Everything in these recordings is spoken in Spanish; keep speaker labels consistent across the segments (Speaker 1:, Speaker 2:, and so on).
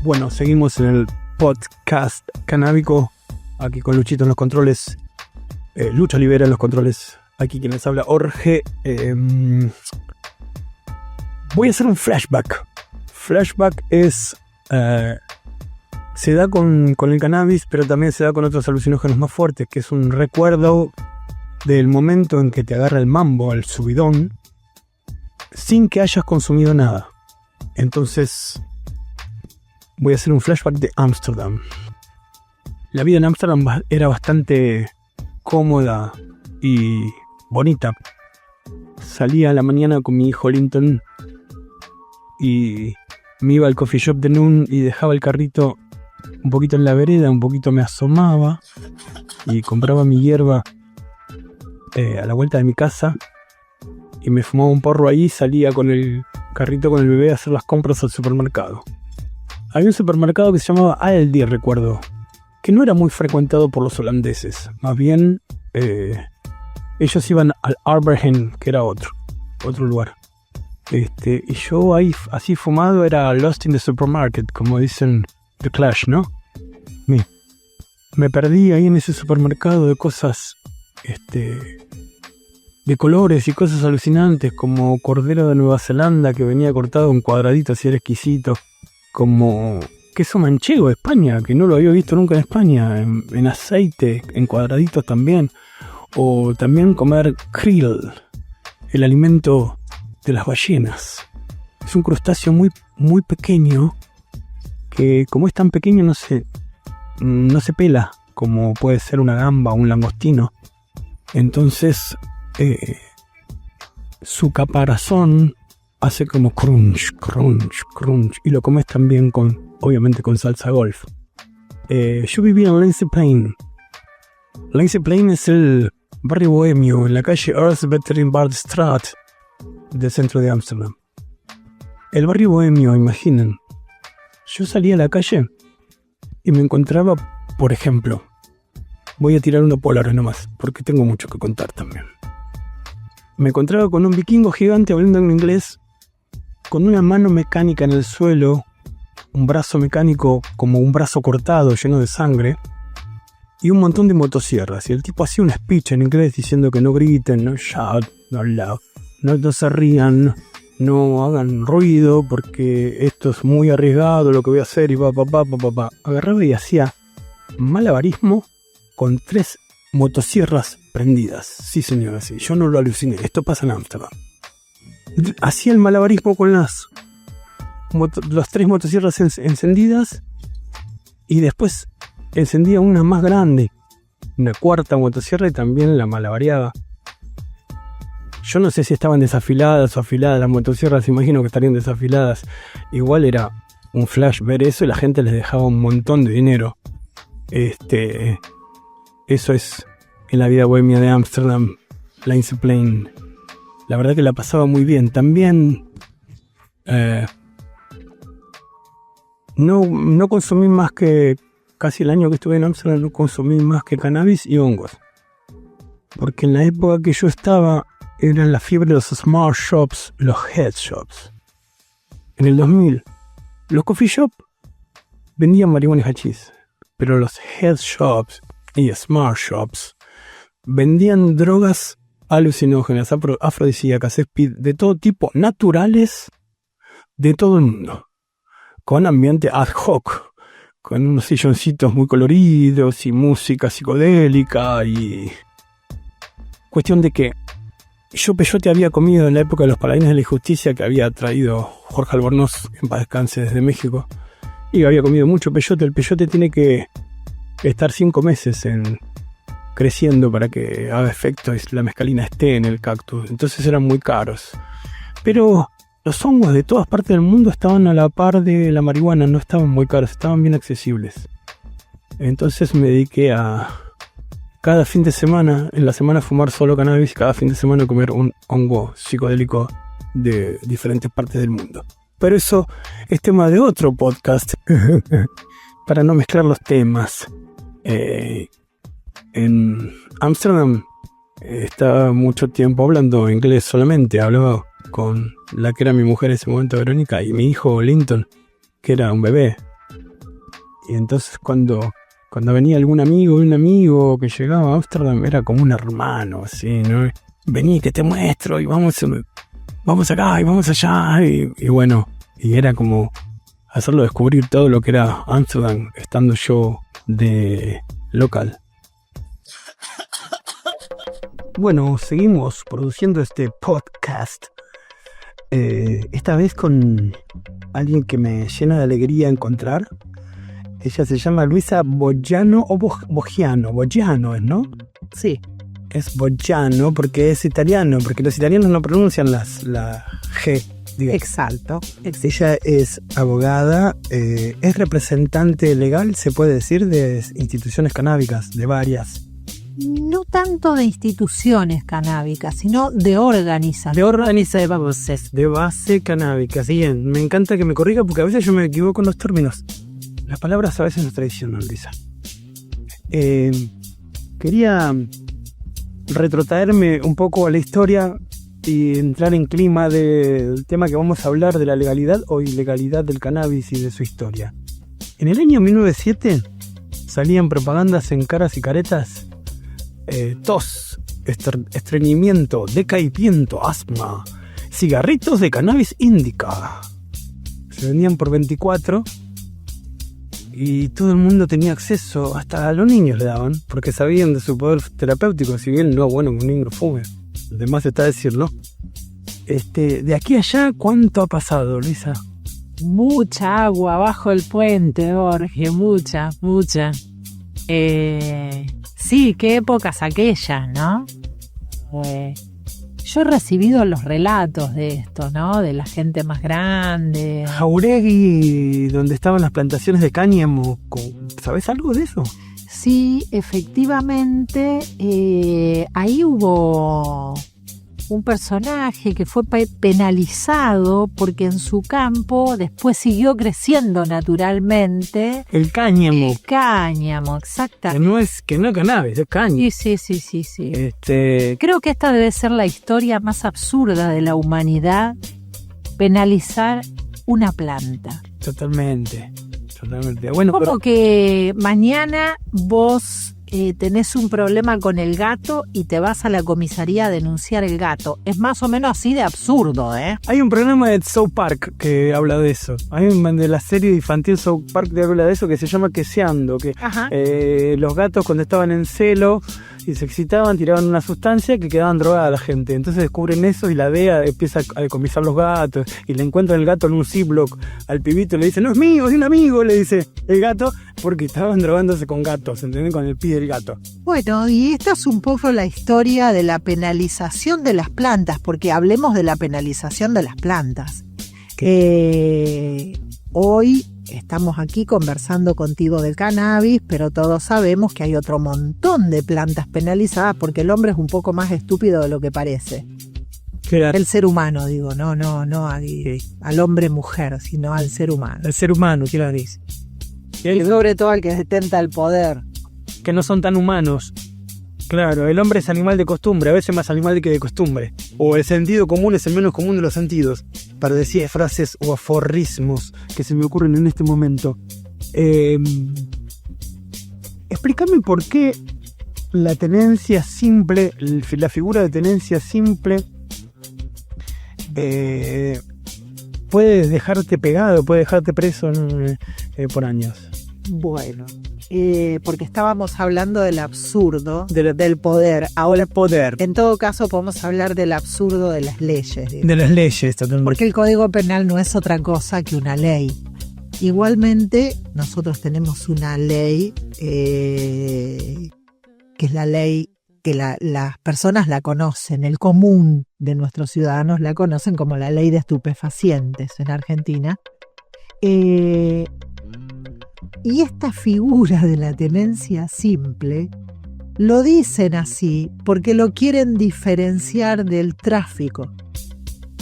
Speaker 1: Bueno, seguimos en el podcast canábico, aquí con Luchito en los controles, Lucha Olivera en los controles, aquí quien les habla, Jorge. Voy a hacer un flashback. Flashback es... se da con el cannabis, pero también se da con otros alucinógenos más fuertes, que es un recuerdo del momento en que te agarra el mambo, el subidón, sin que hayas consumido nada. Entonces, voy a hacer un flashback de Ámsterdam. La vida en Ámsterdam era bastante cómoda y bonita. Salía a la mañana con mi hijo Linton y me iba al coffee shop de Noon y dejaba el carrito un poquito en la vereda, un poquito me asomaba y compraba mi hierba a la vuelta de mi casa y me fumaba un porro ahí y salía con el carrito con el bebé a hacer las compras al supermercado. Había un supermercado que se llamaba Aldi, recuerdo, que no era muy frecuentado por los holandeses, más bien ellos iban al Arbergen, que era otro lugar. Y yo ahí, así fumado, era lost in the supermarket, como dicen The Clash, ¿no? Me perdí ahí en ese supermercado de cosas, de colores y cosas alucinantes, como cordero de Nueva Zelanda que venía cortado en cuadraditos y era exquisito, como queso manchego de España, que no lo había visto nunca en España, en aceite, en cuadraditos también, o también comer krill, el alimento de las ballenas. Es un crustáceo muy, muy pequeño, que como es tan pequeño no se pela, como puede ser una gamba o un langostino. Entonces su caparazón hace como crunch, crunch, crunch, y lo comes también obviamente con salsa golf. Yo vivía en Lindsay Plain. Lindsay Plain es el barrio bohemio en la calle Earlsbetterenbardstraat del centro de Ámsterdam. El barrio bohemio, imaginen. Yo salía a la calle y me encontraba, por ejemplo, voy a tirar una Polaroid nomás, porque tengo mucho que contar también. Me encontraba con un vikingo gigante hablando en inglés, con una mano mecánica en el suelo, un brazo mecánico como un brazo cortado, lleno de sangre, y un montón de motosierras. Y el tipo hacía un speech en inglés diciendo que no griten, no shout, no loud, no se rían, no hagan ruido, porque esto es muy arriesgado lo que voy a hacer, y pa. Agarraba y hacía malabarismo con 3 motosierras prendidas. Sí, señora, sí. Yo no lo aluciné. Esto pasa en Ámsterdam. Hacía el malabarismo con las 3 motosierras encendidas y después encendía una más grande, una 4ª motosierra, y también la malabareaba. Yo no sé si estaban desafiladas o afiladas las motosierras, imagino que estarían desafiladas. Igual era un flash ver eso y la gente les dejaba un montón de dinero. Eso es en la vida bohemia de Ámsterdam, Lindsay Plain. La verdad que la pasaba muy bien. También no consumí más que, casi el año que estuve en Ámsterdam, no consumí más que cannabis y hongos. Porque en la época que yo estaba, era la fiebre de los smart shops, los head shops. En el 2000, los coffee shops vendían marihuana y hachís, pero los head shops y smart shops vendían drogas alucinógenas, afrodisíacas, speed, de todo tipo, naturales, de todo el mundo, con ambiente ad hoc, con unos silloncitos muy coloridos y música psicodélica, y cuestión de que yo peyote había comido en la época de los paladines de la injusticia, que había traído Jorge Albornoz, en paz descanse, desde México, y había comido mucho peyote. El peyote tiene que estar 5 meses creciendo para que haga efecto y la mescalina esté en el cactus, entonces eran muy caros. Pero los hongos de todas partes del mundo estaban a la par de la marihuana, no estaban muy caros, estaban bien accesibles. Entonces me dediqué a cada fin de semana, en la semana fumar solo cannabis, cada fin de semana comer un hongo psicodélico de diferentes partes del mundo. Pero eso es tema de otro podcast, para no mezclar los temas. En Ámsterdam estaba mucho tiempo hablando inglés solamente, hablaba con la que era mi mujer en ese momento, Verónica, y mi hijo Linton, que era un bebé. Y entonces cuando venía algún amigo, un amigo que llegaba a Ámsterdam, era como un hermano, así, ¿no? Vení, que te muestro, y vamos acá, y vamos allá, y bueno, y era como hacerlo descubrir todo lo que era Ámsterdam, estando yo de local. Bueno, seguimos produciendo este podcast, esta vez con alguien que me llena de alegría encontrar. Ella se llama Luisa Boggiano o Boggiano. Boggiano es, ¿no?
Speaker 2: Sí.
Speaker 1: Es Boggiano porque es italiano, porque los italianos no pronuncian la G. Digamos.
Speaker 2: Exacto.
Speaker 1: Ella es abogada, es representante legal, se puede decir, de instituciones canábicas, de varias.
Speaker 2: No tanto de instituciones canábicas, sino de organizaciones.
Speaker 1: De base canábica. Sí, bien, me encanta que me corrija porque a veces yo me equivoco en los términos. Las palabras a veces nos traicionan, Luisa. Quería retrotraerme un poco a la historia y entrar en clima del tema que vamos a hablar, de la legalidad o ilegalidad del cannabis y de su historia. En el año 1907 salían propagandas en caras y caretas, tos, estreñimiento, decaimiento, asma, cigarritos de cannabis indica. Se vendían por 24 y todo el mundo tenía acceso, hasta a los niños le daban, porque sabían de su poder terapéutico, si bien no, bueno, un niño fume. Además está decirlo. De aquí a allá, ¿cuánto ha pasado, Luisa?
Speaker 2: Mucha agua bajo el puente, Jorge, mucha. Sí, qué épocas aquellas, ¿no? Yo he recibido los relatos de esto, ¿no? De la gente más grande.
Speaker 1: Jauregui, donde estaban las plantaciones de cáñamo, ¿sabes algo de eso?
Speaker 2: Sí, efectivamente, ahí hubo un personaje que fue penalizado porque en su campo después siguió creciendo naturalmente.
Speaker 1: El cáñamo.
Speaker 2: El cáñamo, exactamente.
Speaker 1: Que no es cannabis, es cáñamo.
Speaker 2: Sí. Creo que esta debe ser la historia más absurda de la humanidad, penalizar una planta.
Speaker 1: Totalmente. Bueno,
Speaker 2: como que mañana vos tenés un problema con el gato y te vas a la comisaría a denunciar el gato. Es más o menos así de absurdo, ¿eh?
Speaker 1: Hay un programa de South Park que habla de eso. Hay un de la serie infantil South Park que habla de eso, que se llama Queseando, que los gatos cuando estaban en celo y se excitaban tiraban una sustancia que quedaban drogada a la gente. Entonces descubren eso y la DEA empieza a decomisar los gatos y le encuentran el gato en un Ziploc al pibito y le dice: no es mío, es de un amigo, le dice el gato, porque estaban drogándose con gatos, ¿entendés? Con el pie del gato.
Speaker 2: Bueno, y esta es un poco la historia de la penalización de las plantas, porque hablemos de la penalización de las plantas. Hoy estamos aquí conversando contigo del cannabis, pero todos sabemos que hay otro montón de plantas penalizadas porque el hombre es un poco más estúpido de lo que parece.
Speaker 1: Claro.
Speaker 2: El ser humano, digo, no al hombre-mujer, sino al ser humano.
Speaker 1: El ser humano, ¿qué lo dice?
Speaker 2: Y sobre todo al que detenta el poder.
Speaker 1: Que no son tan humanos. Claro, el hombre es animal de costumbre, a veces más animal que de costumbre. O el sentido común es el menos común de los sentidos, para decir frases o aforismos que se me ocurren en este momento. Explícame por qué la tenencia simple, la figura de tenencia simple, puede dejarte pegado, puede dejarte preso por años.
Speaker 2: Bueno, porque estábamos hablando del absurdo del poder. Ahora,
Speaker 1: poder.
Speaker 2: En todo caso, podemos hablar del absurdo de las leyes. Digamos.
Speaker 1: De las leyes, totalmente.
Speaker 2: Porque el Código Penal no es otra cosa que una ley. Igualmente, nosotros tenemos una ley, que es la ley que las personas la conocen, el común de nuestros ciudadanos la conocen como la ley de estupefacientes en Argentina. Y esta figura de la tenencia simple lo dicen así porque lo quieren diferenciar del tráfico.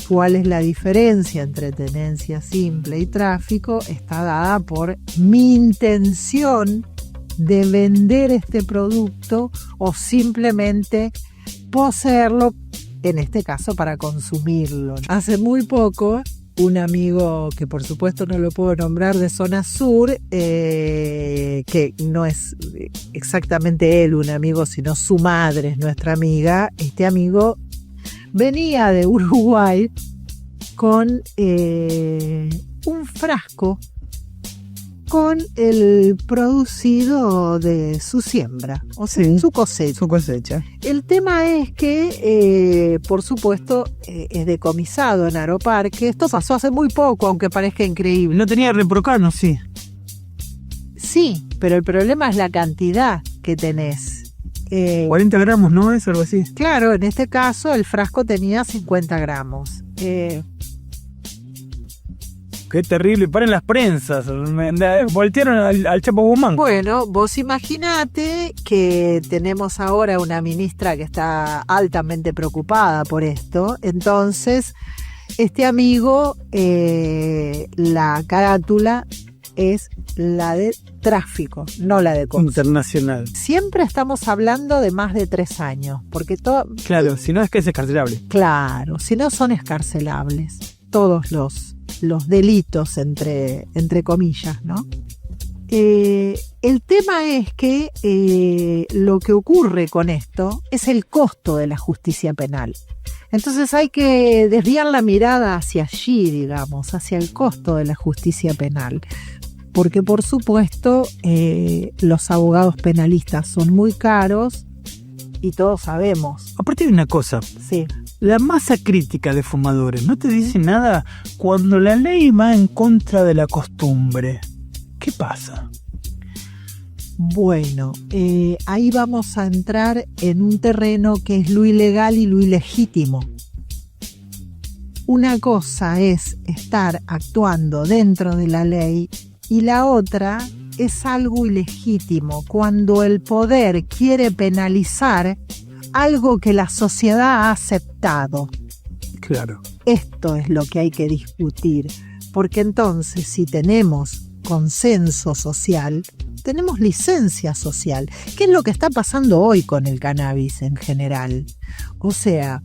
Speaker 2: ¿Cuál es la diferencia entre tenencia simple y tráfico? Está dada por mi intención de vender este producto o simplemente poseerlo, en este caso para consumirlo. Hace muy poco un amigo que por supuesto no lo puedo nombrar de zona sur, que no es exactamente él un amigo, sino su madre es nuestra amiga. Este amigo venía de Uruguay con un frasco con el producido de su siembra, o sea,
Speaker 1: Sí.
Speaker 2: su cosecha.
Speaker 1: Su cosecha.
Speaker 2: El tema es que, por supuesto, es decomisado en Aeroparque. Esto pasó hace muy poco, aunque parezca increíble.
Speaker 1: No tenía reprocano, sí.
Speaker 2: Sí, pero el problema es la cantidad que tenés.
Speaker 1: 40 gramos, ¿no? Es algo así.
Speaker 2: Claro, en este caso el frasco tenía 50 gramos.
Speaker 1: Qué terrible. Paren las prensas. Voltearon al Chapo Guzmán.
Speaker 2: Bueno, vos imaginate que tenemos ahora una ministra que está altamente preocupada por esto. Entonces, este amigo, la carátula es la de tráfico, no la de consumo.
Speaker 1: Internacional.
Speaker 2: Siempre estamos hablando de más de 3 años, porque
Speaker 1: Claro, si no es que es escarcelable.
Speaker 2: claro, si no son escarcelables todos los delitos, entre comillas, ¿no? El tema es que lo que ocurre con esto es el costo de la justicia penal. Entonces hay que desviar la mirada hacia allí, digamos, hacia el costo de la justicia penal. Porque por supuesto los abogados penalistas son muy caros y todos sabemos.
Speaker 1: Aparte de una cosa,
Speaker 2: Sí.
Speaker 1: la masa crítica de fumadores no te dice nada cuando la ley va en contra de la costumbre. ¿Qué pasa?
Speaker 2: Bueno, ahí vamos a entrar en un terreno que es lo ilegal y lo ilegítimo. Una cosa es estar actuando dentro de la ley y la otra es algo ilegítimo, cuando el poder quiere penalizar algo que la sociedad ha aceptado.
Speaker 1: Claro.
Speaker 2: Esto es lo que hay que discutir, porque entonces si tenemos consenso social, tenemos licencia social, que es lo que está pasando hoy con el cannabis en general. O sea,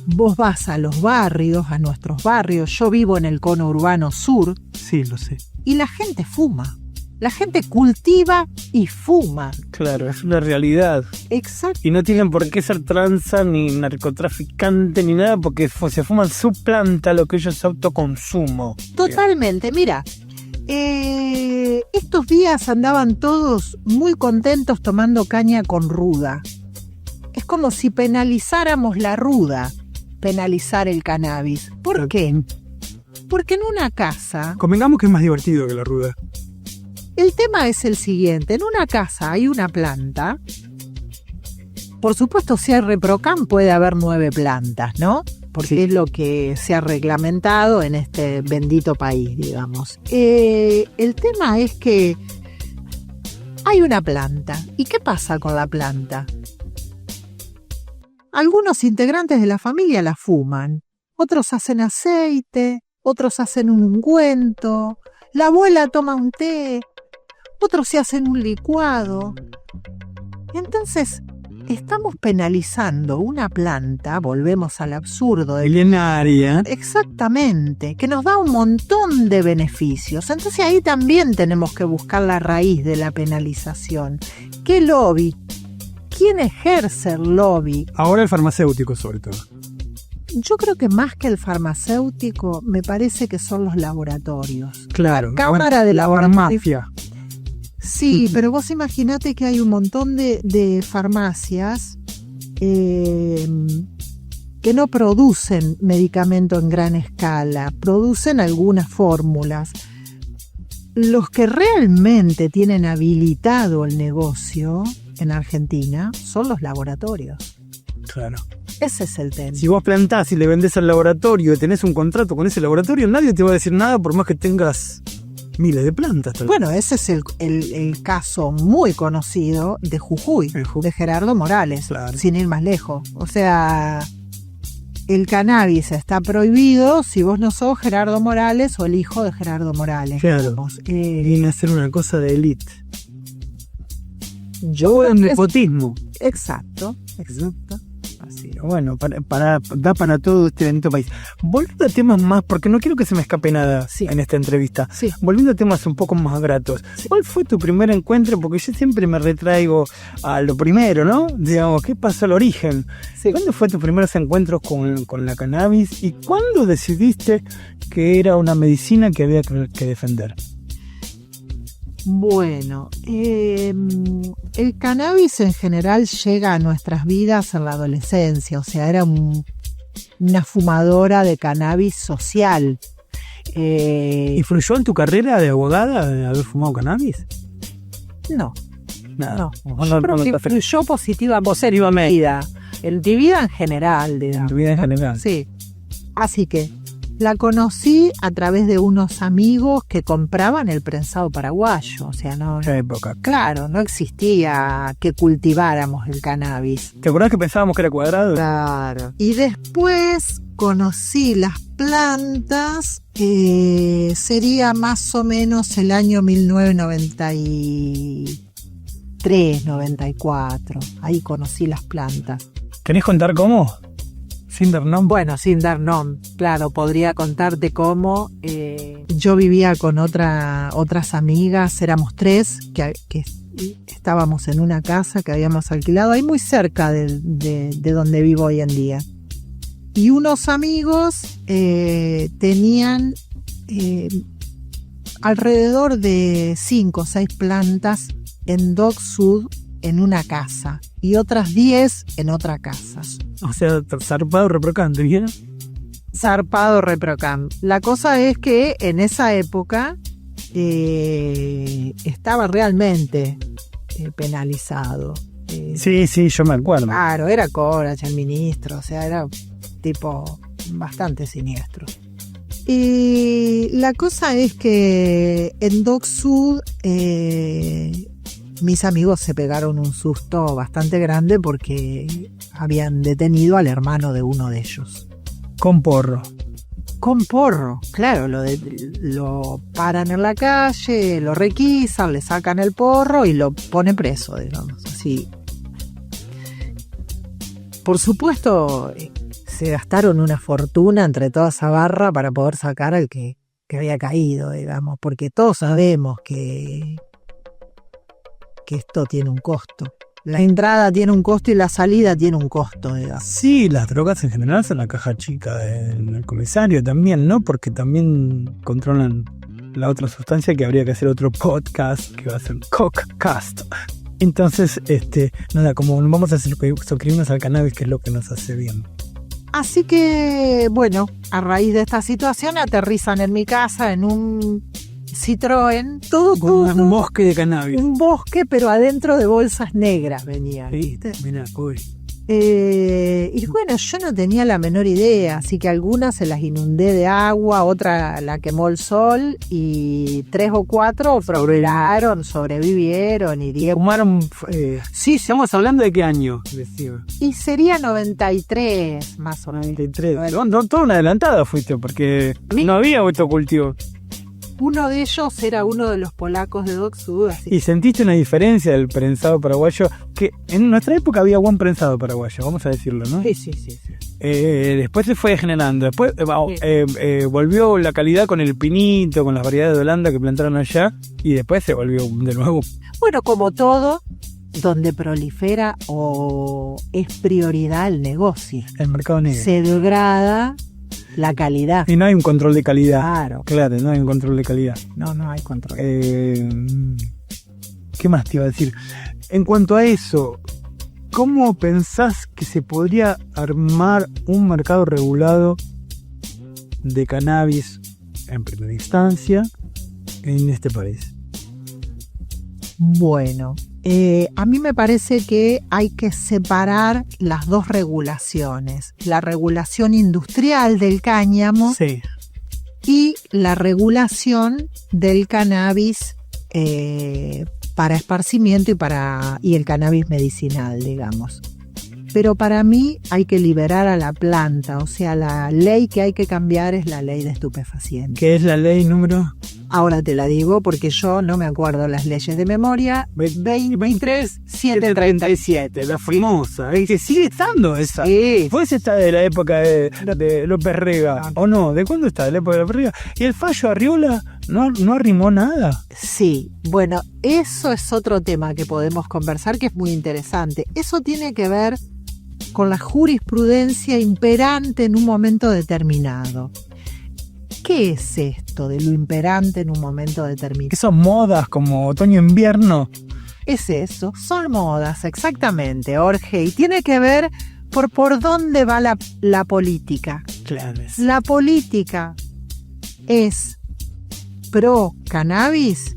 Speaker 2: vos vas a los barrios, a nuestros barrios, yo vivo en el cono urbano sur,
Speaker 1: Sí, lo sé.
Speaker 2: y la gente fuma. La gente cultiva y fuma.
Speaker 1: Claro, es una realidad.
Speaker 2: Exacto.
Speaker 1: Y no tienen por qué ser tranza, ni narcotraficante, ni nada, porque se fuman su planta, lo que ellos es autoconsumo.
Speaker 2: Totalmente, mira, estos días andaban todos muy contentos tomando caña con ruda. Es como si penalizáramos la ruda, penalizar el cannabis. ¿Por qué? Porque en una casa,
Speaker 1: Convengamos que es más divertido que la ruda.
Speaker 2: el tema es el siguiente, en una casa hay una planta. Por supuesto, si hay ReproCam puede haber 9 plantas, ¿no? Porque
Speaker 1: Sí.
Speaker 2: es lo que se ha reglamentado en este bendito país, digamos. El tema es que hay una planta. ¿Y qué pasa con la planta? Algunos integrantes de la familia la fuman, otros hacen aceite, otros hacen un ungüento, la abuela toma un té, otros se hacen un licuado. Entonces, estamos penalizando una planta, volvemos al absurdo de
Speaker 1: Milenaria.
Speaker 2: exactamente, que nos da un montón de beneficios. Entonces ahí también tenemos que buscar la raíz de la penalización. ¿Qué lobby? ¿Quién ejerce el lobby?
Speaker 1: Ahora el farmacéutico, sobre todo.
Speaker 2: Yo creo que más que el farmacéutico, me parece que son los laboratorios.
Speaker 1: Claro.
Speaker 2: Cámara de
Speaker 1: la
Speaker 2: Laboratorios.
Speaker 1: farmacia.
Speaker 2: Sí, pero vos imaginate que hay un montón de farmacias que no producen medicamento en gran escala, producen algunas fórmulas. Los que realmente tienen habilitado el negocio en Argentina son los laboratorios.
Speaker 1: Claro.
Speaker 2: Ese es el tema.
Speaker 1: Si vos plantás y le vendés al laboratorio y tenés un contrato con ese laboratorio, nadie te va a decir nada por más que tengas miles de plantas. Tal vez.
Speaker 2: Bueno, ese es el caso muy conocido de Jujuy, de Gerardo Morales,
Speaker 1: Claro.
Speaker 2: sin ir más lejos. O sea, el cannabis está prohibido si vos no sos Gerardo Morales o el hijo de Gerardo Morales.
Speaker 1: Claro.
Speaker 2: digamos.
Speaker 1: Viene a ser una cosa de élite.
Speaker 2: Yo
Speaker 1: Un
Speaker 2: es-
Speaker 1: nepotismo.
Speaker 2: Exacto. Así.
Speaker 1: Bueno, da para todo este bendito país. Volviendo a temas más, porque no quiero que se me escape nada en esta entrevista.
Speaker 2: Sí.
Speaker 1: Volviendo a temas un poco más gratos. Sí. ¿Cuál fue tu primer encuentro? Porque yo siempre me retraigo a lo primero, ¿no? Digamos, ¿qué pasó al origen? Sí. ¿Cuándo fue tus primeros encuentros con la cannabis? ¿Y cuándo decidiste que era una medicina que había que defender?
Speaker 2: Bueno, el cannabis en general llega a nuestras vidas en la adolescencia, o sea, era una fumadora de cannabis social.
Speaker 1: ¿Influyó en tu carrera de abogada de haber fumado cannabis?
Speaker 2: No.
Speaker 1: Nada.
Speaker 2: No. Pero influyó positivamente. En tu vida en general, digamos.
Speaker 1: En tu vida en general.
Speaker 2: Sí. Así que la conocí a través de unos amigos que compraban el prensado paraguayo. O sea, no.
Speaker 1: ¿Qué época?
Speaker 2: Claro, no existía que cultiváramos el cannabis.
Speaker 1: ¿Te acordás que pensábamos que era cuadrado?
Speaker 2: Claro. Y después conocí las plantas, sería más o menos el año 1993, 94. Ahí conocí las plantas.
Speaker 1: ¿Querés contar cómo? Sin dar nombre.
Speaker 2: Bueno, sin dar nombre, claro, podría contarte cómo yo vivía con otras amigas, éramos 3 que estábamos en una casa que habíamos alquilado ahí muy cerca de donde vivo hoy en día. Y unos amigos tenían alrededor de 5 o 6 plantas en Dock Sud en una casa y otras 10 en otra casa.
Speaker 1: O sea, zarpado reprocante, ¿bien?
Speaker 2: Zarpado reprocante. La cosa es que en esa época estaba realmente penalizado.
Speaker 1: Sí, yo me acuerdo.
Speaker 2: Claro, era Corach el ministro, o sea, era tipo bastante siniestro. Y la cosa es que en Dock Sud mis amigos se pegaron un susto bastante grande porque habían detenido al hermano de uno de ellos.
Speaker 1: Con porro.
Speaker 2: Con porro, claro, lo paran en la calle, lo requisan, le sacan el porro y lo ponen preso, digamos, así. Por supuesto, se gastaron una fortuna entre toda esa barra para poder sacar al que había caído, digamos, porque todos sabemos que esto tiene un costo. La entrada tiene un costo y la salida tiene un costo, digamos.
Speaker 1: Sí, las drogas en general son la caja chica del comisario también, ¿no? Porque también controlan la otra sustancia que habría que hacer otro podcast que va a ser Cockcast. Entonces, nada, como vamos a suscribirnos al cannabis, que es lo que nos hace bien.
Speaker 2: Así que, bueno, a raíz de esta situación aterrizan en mi casa en un Citroën, todo.
Speaker 1: Un bosque de cannabis.
Speaker 2: Un bosque, pero adentro de bolsas negras venía.
Speaker 1: ¿Viste? Mirá, uy.
Speaker 2: Y bueno, yo no tenía la menor idea, así que algunas se las inundé de agua, otra la quemó el sol y 3 o 4 sobrevivieron y
Speaker 1: fumaron. Sí, estamos hablando de qué año, decía.
Speaker 2: Y sería 93, más o menos.
Speaker 1: 93. No, toda una adelantada fuiste, porque no había autocultivo.
Speaker 2: Uno de ellos era uno de los polacos de Dock Sud.
Speaker 1: ¿Y sentiste una diferencia del prensado paraguayo? Que en nuestra época había buen prensado paraguayo, vamos a decirlo, ¿no?
Speaker 2: Sí.
Speaker 1: Después se fue degenerando. Después volvió la calidad con el pinito, con las variedades de Holanda que plantaron allá. Y después se volvió de nuevo.
Speaker 2: Bueno, como todo, donde prolifera o es prioridad el negocio.
Speaker 1: El mercado negro.
Speaker 2: Se degrada la calidad.
Speaker 1: Y no hay un control de calidad.
Speaker 2: Claro,
Speaker 1: no hay un control de calidad.
Speaker 2: No hay control.
Speaker 1: ¿Qué más te iba a decir? En cuanto a eso, ¿cómo pensás que se podría armar un mercado regulado de cannabis en primera instancia en este país?
Speaker 2: Bueno, a mí me parece que hay que separar las dos regulaciones. La regulación industrial del cáñamo y la regulación del cannabis para esparcimiento y el cannabis medicinal, digamos. Pero para mí hay que liberar a la planta, o sea, la ley que hay que cambiar es la ley de estupefacientes.
Speaker 1: ¿Qué es la ley número?
Speaker 2: Ahora te la digo porque yo no me acuerdo las leyes de memoria.
Speaker 1: 23.737, la famosa. Que sigue estando esa.
Speaker 2: Sí.
Speaker 1: Pues está de la época de López Rega. ¿O no? ¿De cuándo está? De la época de López Rega. ¿Y el fallo Arriola no arrimó nada?
Speaker 2: Sí, bueno, eso es otro tema que podemos conversar que es muy interesante. Eso tiene que ver con la jurisprudencia imperante en un momento determinado. ¿Qué es esto de lo imperante en un momento determinado?
Speaker 1: Que son modas como otoño-invierno.
Speaker 2: Es eso, son modas, exactamente, Jorge, y tiene que ver por dónde va la política.
Speaker 1: Claro.
Speaker 2: La política es pro cannabis,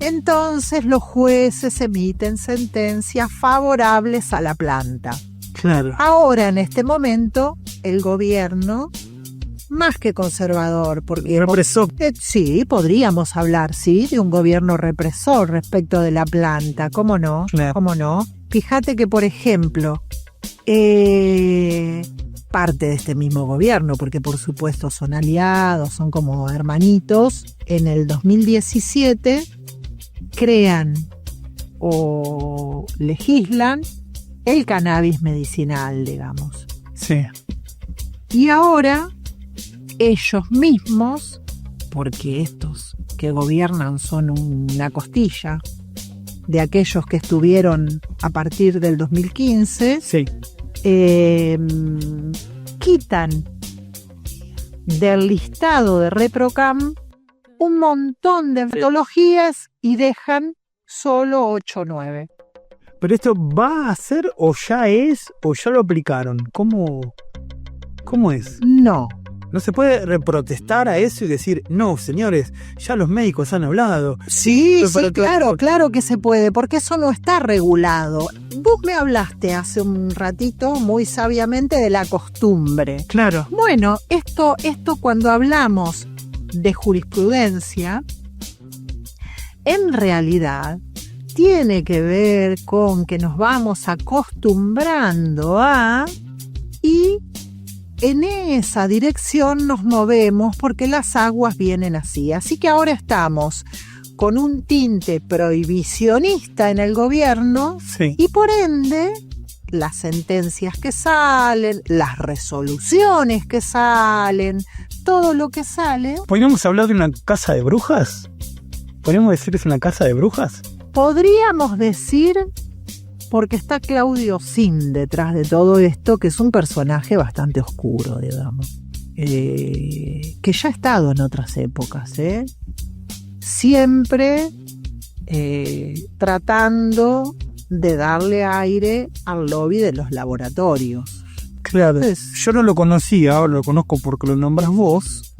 Speaker 2: entonces los jueces emiten sentencias favorables a la planta.
Speaker 1: Claro.
Speaker 2: Ahora, en este momento, el gobierno, más que conservador, porque
Speaker 1: represor.
Speaker 2: Sí, podríamos hablar, sí, de un gobierno represor respecto de la planta, ¿cómo no?
Speaker 1: Claro.
Speaker 2: ¿Cómo no? Fíjate que, por ejemplo, parte de este mismo gobierno, porque por supuesto son aliados, son como hermanitos, en el 2017 crean o legislan el cannabis medicinal, digamos.
Speaker 1: Sí.
Speaker 2: Y ahora ellos mismos, porque estos que gobiernan son una costilla de aquellos que estuvieron a partir del 2015,
Speaker 1: Sí.
Speaker 2: quitan del listado de ReproCam un montón de metodologías y dejan solo 8 o 9.
Speaker 1: Pero esto va a ser o ya es o ya lo aplicaron. ¿Cómo es?
Speaker 2: No.
Speaker 1: ¿No se puede protestar a eso y decir, no, señores, ya los médicos han hablado?
Speaker 2: Sí,
Speaker 1: Pero
Speaker 2: claro que se puede, porque eso no está regulado. Vos me hablaste hace un ratito muy sabiamente de la costumbre.
Speaker 1: Claro.
Speaker 2: Bueno, esto cuando hablamos de jurisprudencia, en realidad tiene que ver con que nos vamos acostumbrando a, y en esa dirección nos movemos porque las aguas vienen así. Así que ahora estamos con un tinte prohibicionista en el gobierno,
Speaker 1: Sí.
Speaker 2: y por ende las sentencias que salen, las resoluciones que salen, todo lo que sale,
Speaker 1: ¿Podríamos hablar de una casa de brujas? ¿Podríamos decir que es una casa de brujas?
Speaker 2: podríamos decir, porque está Claudio Zin detrás de todo esto, que es un personaje bastante oscuro, digamos, que ya ha estado en otras épocas, siempre tratando de darle aire al lobby de los laboratorios.
Speaker 1: Claro. Yo no lo conocía, ahora lo conozco porque lo nombras vos.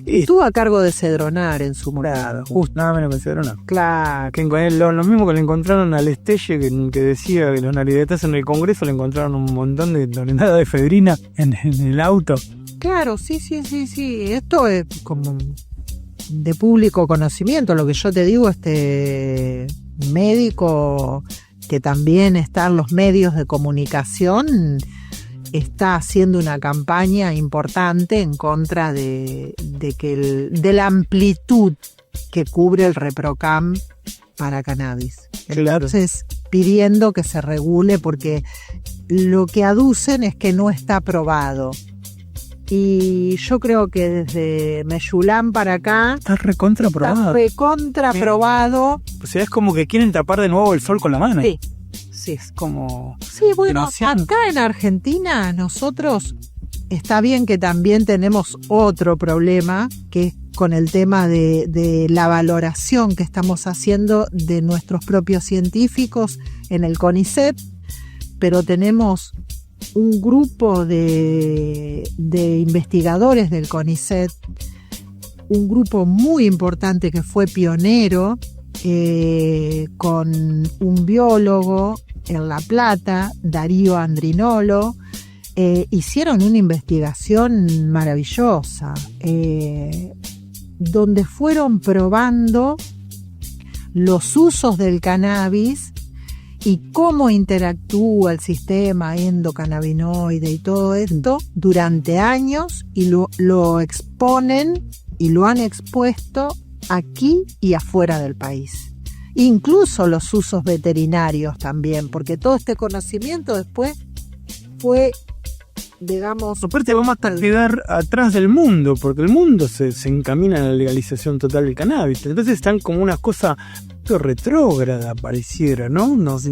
Speaker 2: Estuvo a cargo de Cedronar en su momento.
Speaker 1: Claro, justo, nada menos que Cedronar.
Speaker 2: Claro.
Speaker 1: Que lo mismo que le encontraron al Estelle, que decía que los naridetas en el Congreso le encontraron un montón de toneladas de efedrina en el auto.
Speaker 2: Claro, sí. Esto es como de público conocimiento. Lo que yo te digo, este médico que también está en los medios de comunicación está haciendo una campaña importante en contra de la amplitud que cubre el ReproCam para cannabis.
Speaker 1: Claro.
Speaker 2: Entonces, pidiendo que se regule porque lo que aducen es que no está aprobado. Y yo creo que desde Meyulán para acá
Speaker 1: Está recontraprobado.
Speaker 2: está recontraprobado.
Speaker 1: O sea, es como que quieren tapar de nuevo el sol con la mano.
Speaker 2: Sí.
Speaker 1: Es como...
Speaker 2: Sí, bueno,
Speaker 1: Demasiado.
Speaker 2: acá en Argentina nosotros está bien que también tenemos otro problema, que es con el tema de la valoración que estamos haciendo de nuestros propios científicos en el CONICET, pero tenemos un grupo de investigadores del CONICET, un grupo muy importante que fue pionero, con un biólogo en La Plata, Darío Andrinolo, hicieron una investigación maravillosa, donde fueron probando los usos del cannabis y cómo interactúa el sistema endocannabinoide y todo esto durante años, y lo exponen y lo han expuesto aquí y afuera del país. Incluso los usos veterinarios también, porque todo este conocimiento después fue, digamos...
Speaker 1: Aparte vamos a quedar atrás del mundo, porque el mundo se encamina a la legalización total del cannabis. Entonces están como una cosa retrógrada, pareciera, ¿no? Nos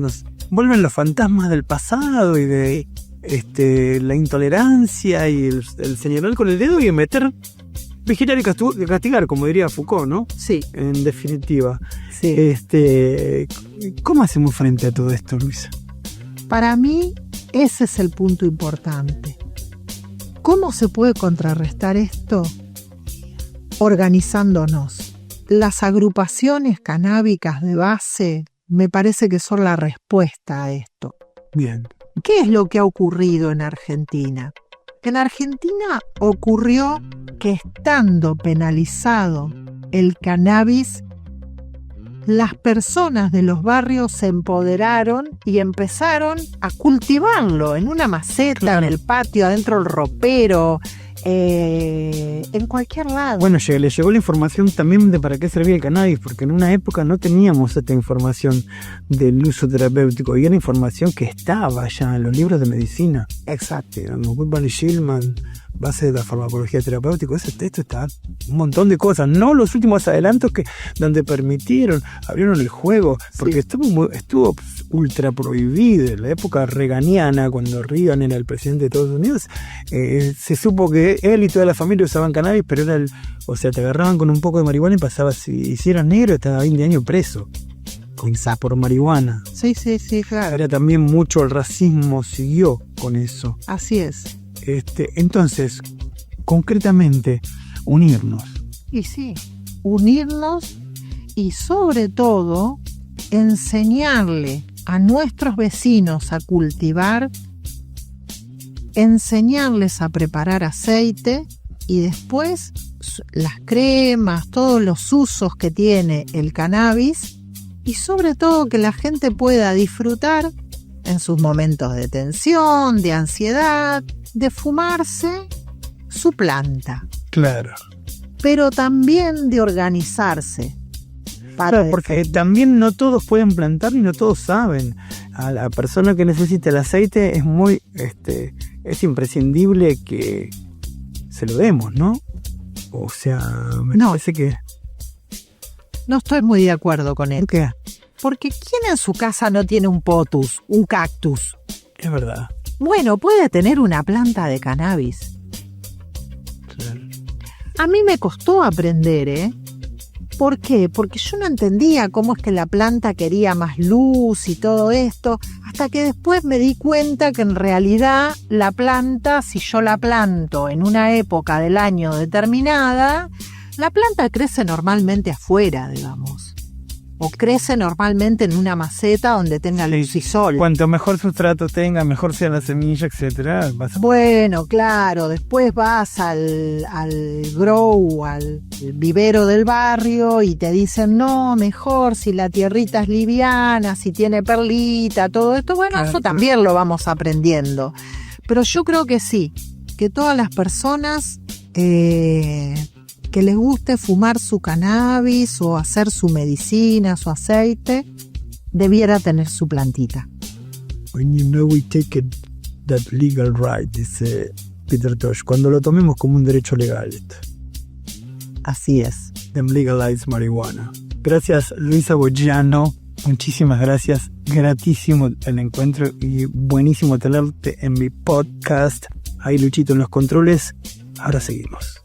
Speaker 1: vuelven los fantasmas del pasado y de la intolerancia y el señalar con el dedo y meter, vigilar y castigar, como diría Foucault, ¿no?
Speaker 2: Sí.
Speaker 1: En definitiva.
Speaker 2: Sí.
Speaker 1: ¿Cómo hacemos frente a todo esto, Luisa?
Speaker 2: Para mí, ese es el punto importante. ¿Cómo se puede contrarrestar esto? Organizándonos. Las agrupaciones canábicas de base me parece que son la respuesta a esto.
Speaker 1: Bien.
Speaker 2: ¿Qué es lo que ha ocurrido en Argentina? En Argentina ocurrió que estando penalizado el cannabis, las personas de los barrios se empoderaron y empezaron a cultivarlo en una maceta, en el patio, adentro del ropero, en cualquier lado.
Speaker 1: Bueno, le llegó la información también de para qué servía el cannabis, porque en una época no teníamos esta información del uso terapéutico y era información que estaba ya en los libros de medicina.
Speaker 2: Exacto.
Speaker 1: Woodburn y Shillman, base de la farmacología terapéutica, ese texto está un montón de cosas, no los últimos adelantos que donde abrieron el juego, porque estuvo ultra prohibido en la época reaganiana, cuando Reagan era el presidente de Estados Unidos. Se supo que él y toda la familia usaban cannabis, pero era te agarraban con un poco de marihuana y pasaba, si eras negro, estabas 20 años preso por marihuana.
Speaker 2: Sí, claro.
Speaker 1: Era también mucho el racismo, siguió con eso.
Speaker 2: Así es.
Speaker 1: Entonces, concretamente, unirnos.
Speaker 2: Y sí, unirnos y sobre todo enseñarle a nuestros vecinos a cultivar, enseñarles a preparar aceite y después las cremas, todos los usos que tiene el cannabis y sobre todo que la gente pueda disfrutar en sus momentos de tensión, de ansiedad, de fumarse su planta.
Speaker 1: Claro.
Speaker 2: Pero también de organizarse.
Speaker 1: Claro, porque también no todos pueden plantar y no todos saben. A la persona que necesita el aceite es imprescindible que se lo demos, ¿no? O sea, me parece que...
Speaker 2: No estoy muy de acuerdo con él.
Speaker 1: ¿Por qué?
Speaker 2: Porque ¿quién en su casa no tiene un potus, un cactus?
Speaker 1: Es verdad.
Speaker 2: Bueno, puede tener una planta de cannabis.
Speaker 1: Claro.
Speaker 2: A mí me costó aprender, ¿eh? ¿Por qué? Porque yo no entendía cómo es que la planta quería más luz y todo esto, hasta que después me di cuenta que en realidad la planta, si yo la planto en una época del año determinada, la planta crece normalmente afuera, digamos. O crece normalmente en una maceta donde tenga luz y sol.
Speaker 1: Cuanto mejor sustrato tenga, mejor sea la semilla, etcétera.
Speaker 2: Bueno, claro, después vas al grow, al vivero del barrio y te dicen, no, mejor si la tierrita es liviana, si tiene perlita, todo esto. Bueno, claro, eso también lo vamos aprendiendo. Pero yo creo que sí, que todas las personas... que les guste fumar su cannabis o hacer su medicina, su aceite, debiera tener su plantita.
Speaker 1: When you know we take it that legal right, dice Peter Tosh, cuando lo tomemos como un derecho legal.
Speaker 2: Así es.
Speaker 1: Them legalize marihuana. Gracias, Luisa Bogiano. Muchísimas gracias. Gratísimo el encuentro y buenísimo tenerte en mi podcast. Ahí Luchito en los controles. Ahora seguimos.